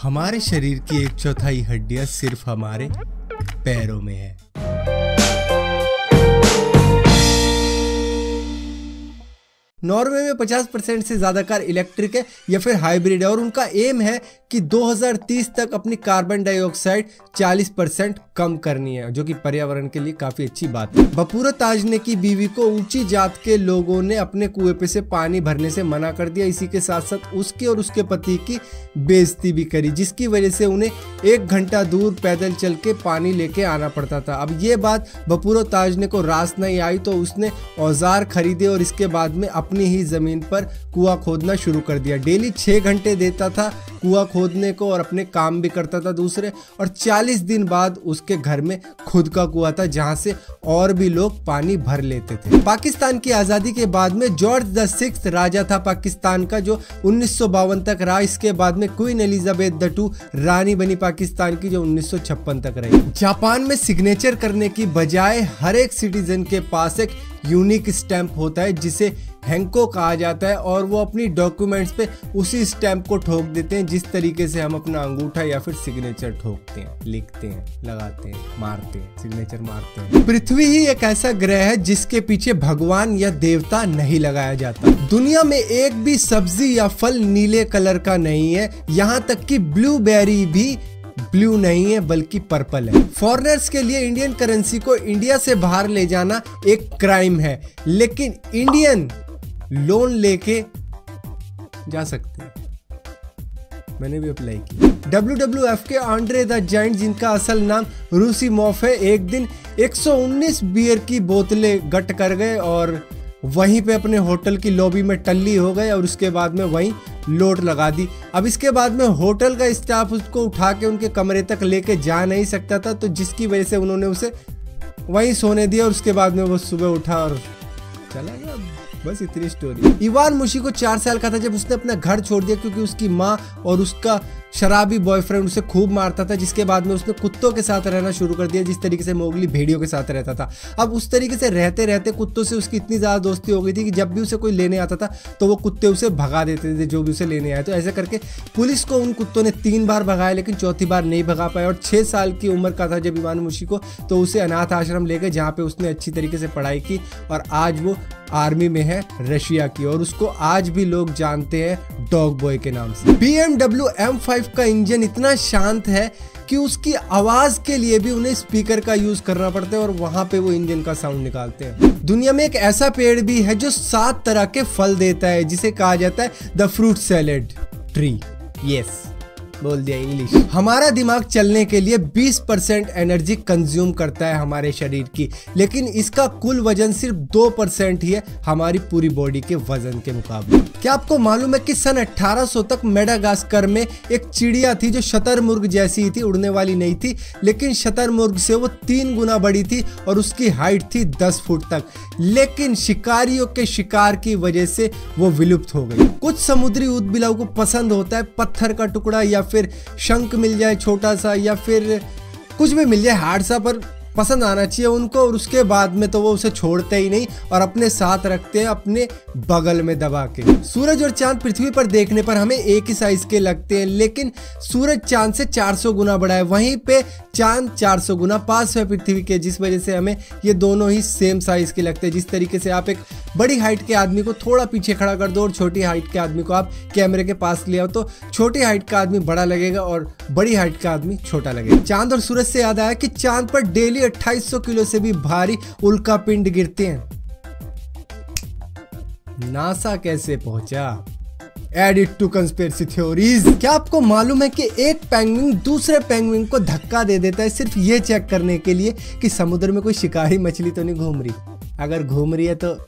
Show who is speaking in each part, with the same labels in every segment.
Speaker 1: हमारे शरीर की 1/4 हड्डियां सिर्फ हमारे पैरों में है। नॉर्वे में 50% से ज़्यादा कार इलेक्ट्रिक है या फिर हाइब्रिड है और उनका एम है कि 2030 तक अपनी कार्बन डाइऑक्साइड 40% कम करनी है, जो कि पर्यावरण के लिए काफ़ी अच्छी बात है। बपूरा ताजने की बीवी को ऊंची जात के लोगों ने अपने कुएं पे से पानी भरने से मना कर दिया। इसी के साथ साथ उसके और उसके पति की बेइज्जती भी करी, जिसकी वजह से उन्हें 1 घंटा दूर पैदल चल के पानी लेके आना पड़ता था। अब ये बात बपूरा ताजने को रास नहीं आई तो उसने औजार खरीदे और इसके बाद में अपनी ही जमीन पर कुआं खोदना शुरू कर दिया। डेली 6 घंटे देता था कुआं खोदने को और अपने काम भी करता था दूसरे, और 40 दिन बाद उसके घर में खुद का कुआं था जहां से और भी लोग पानी भर लेते थे। पाकिस्तान की आजादी के बाद में जॉर्ज द 6th राजा था पाकिस्तान का, जो 1952 तक रहा। इसके बाद में क्वीन एलिजाबेथ द 2 रानी बनी पाकिस्तान की, जो 1956 तक रही। जापान में सिग्नेचर करने की बजाय हर एक सिटीजन के पास एक यूनिक स्टैंप होता है जिसे हैंको कहा जाता है, और वो अपनी डॉक्यूमेंट्स पे उसी स्टैंप को ठोक देते हैं जिस तरीके से हम अपना अंगूठा या फिर सिग्नेचर ठोकते हैं, लिखते हैं, लगाते हैं, मारते हैं, सिग्नेचर मारते हैं। पृथ्वी ही एक ऐसा ग्रह है जिसके पीछे भगवान या देवता नहीं लगाया जाता। दुनिया में एक भी सब्जी या फल नीले कलर का नहीं है, यहाँ तक कि ब्लूबेरी भी ब्लू नहीं है बल्कि पर्पल है। फॉरेनर्स के लिए इंडियन करेंसी को इंडिया से बाहर ले जाना एक क्राइम है, लेकिन इंडियन लोन लेके जा सकते हैं। मैंने भी अप्लाई किया। WWF के आंड्रे द जायंट, जिनका असल नाम रूसी मॉफ है, एक दिन 119 बियर की बोतलें गट कर गए और वहीं पे अपने होटल की लॉबी में टल्ली हो गए और उसके बाद में वहीं लोट लगा दी। अब इसके बाद में होटल का स्टाफ उसको उठा के उनके कमरे तक लेके जा नहीं सकता था, तो जिसकी वजह से उन्होंने उसे वहीं सोने दिया और उसके बाद में वो सुबह उठा और चला गया। बस इतनी स्टोरी। इवान मुशी को 4 साल का था जब उसने अपना घर छोड़ दिया क्योंकि उसकी माँ और उसका शराबी बॉयफ्रेंड उसे खूब मारता था, जिसके बाद में उसने कुत्तों के साथ रहना शुरू कर दिया, जिस तरीके से मोगली भेड़ियों के साथ रहता था। अब उस तरीके से रहते रहते कुत्तों से उसकी इतनी ज़्यादा दोस्ती हो गई थी कि जब भी उसे कोई लेने आता था तो वो कुत्ते उसे भगा देते थे, जो भी उसे लेने आए। तो ऐसे करके पुलिस को उन कुत्तों ने 3 बार भगाया, लेकिन चौथी बार नहीं भगा पाया। और 6 साल की उम्र का था जब इवान मुशी को, तो उसे अनाथ आश्रम ले गए जहाँ पे उसने अच्छी तरीके से पढ़ाई की और आज वो आर्मी में है रशिया की, और उसको आज भी लोग जानते हैं डॉग बॉय के नाम से। BMW M5 का इंजन इतना शांत है कि उसकी आवाज के लिए भी उन्हें स्पीकर का यूज करना पड़ता है और वहां पे वो इंजन का साउंड निकालते हैं। दुनिया में एक ऐसा पेड़ भी है जो 7 तरह के फल देता है, जिसे कहा जाता है the fruit salad tree. Yes, बोल दिया इंग्लिश। हमारा दिमाग चलने के लिए 20% एनर्जी कंज्यूम करता है हमारे शरीर की, लेकिन इसका कुल वजन सिर्फ 2% ही है हमारी पूरी बॉडी के वजन के मुकाबले। क्या आपको मालूम है कि सन 1800 तक मेडागास्कर में एक चिड़िया थी जो शतरमुर्ग जैसी थी, उड़ने वाली नहीं थी, लेकिन शतरमुर्ग से वो 3 गुना बड़ी थी और उसकी हाइट थी 10 फुट तक, लेकिन शिकारियों के शिकार की वजह से वो विलुप्त हो गई। कुछ समुद्री ऊदबिलाव को पसंद होता है पत्थर का टुकड़ा या फिर शंख मिल जाए छोटा सा या फिर कुछ भी मिल जाए हार्ड सा, पर पसंद आना चाहिए उनको, और उसके बाद में तो वो उसे छोड़ते ही नहीं और अपने साथ रखते हैं अपने बगल में दबा के। सूरज और चांद पृथ्वी पर देखने पर हमें एक ही साइज के लगते हैं, लेकिन सूरज चांद से 400 गुना बड़ा है, वहीं पे चांद 400 गुना पास है पृथ्वी के, जिस वजह से हमें ये दोनों ही सेम साइज के लगते हैं। जिस तरीके से आप एक बड़ी हाइट के आदमी को थोड़ा पीछे खड़ा कर दो और छोटी हाइट के आदमी को आप कैमरे के पास ले आओ, तो छोटी हाइट का आदमी बड़ा लगेगा और बड़ी हाइट का आदमी छोटा लगेगा। चांद और सूरज से याद आया कि चांद पर डेली 2800 किलो से भी भारी उल्का पिंड गिरते हैं। नासा कैसे पहुंचा? Add it to conspiracy theories। क्या आपको मालूम है कि एक पेंगुइन दूसरे पेंगुइन को धक्का दे देता है सिर्फ ये चेक करने के लिए कि समुद्र में कोई शिकारी मछली तो नहीं घूम रही? अगर घूम रही है तो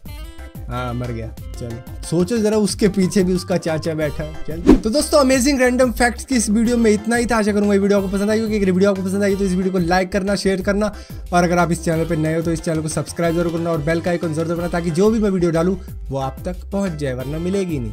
Speaker 1: हाँ, मर गया। चलो सोचो जरा, उसके पीछे भी उसका चाचा बैठा है। चलो तो दोस्तों, अमेजिंग रैंडम फैक्ट्स की इस वीडियो में इतना ही था। आशा करूंगा ये वीडियो आपको पसंद आई होगी। अगर वीडियो आपको पसंद आई तो इस वीडियो को लाइक करना, शेयर करना, और अगर आप इस चैनल पर नए हो तो इस चैनल को सब्सक्राइब जरूर करना और बेल का आइकन जरूर दबाना, ताकि जो भी मैं वीडियो डालूं वो आप तक पहुंच जाए, वरना मिलेगी नहीं।